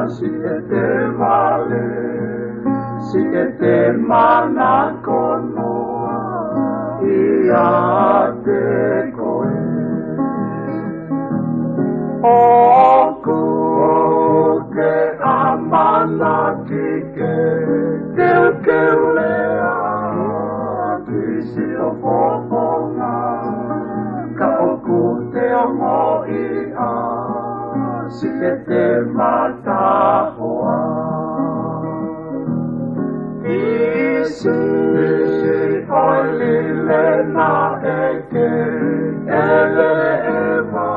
si e te male, si e te mana konoa, ia te koe. Oku ke amana ki ke lea, kisi o poponga, ka oku te ongo ia, si e te matahoa. Isi oi lile na eke, ele ewa,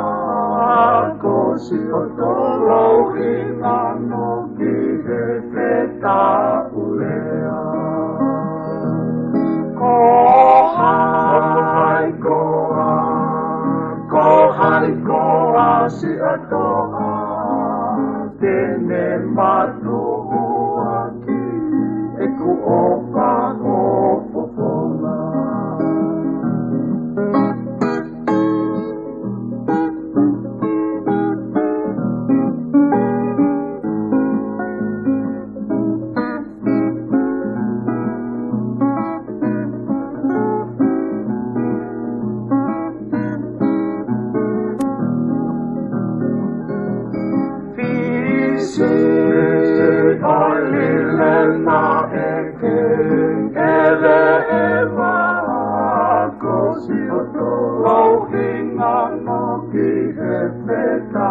kosi o tolo hingano ki he peta ulea. Ko hai koa si atoa, tene matua ki e ku opa o poponga. Oi lile na eke, ele ewa, kosi o tolo hingano ki he peta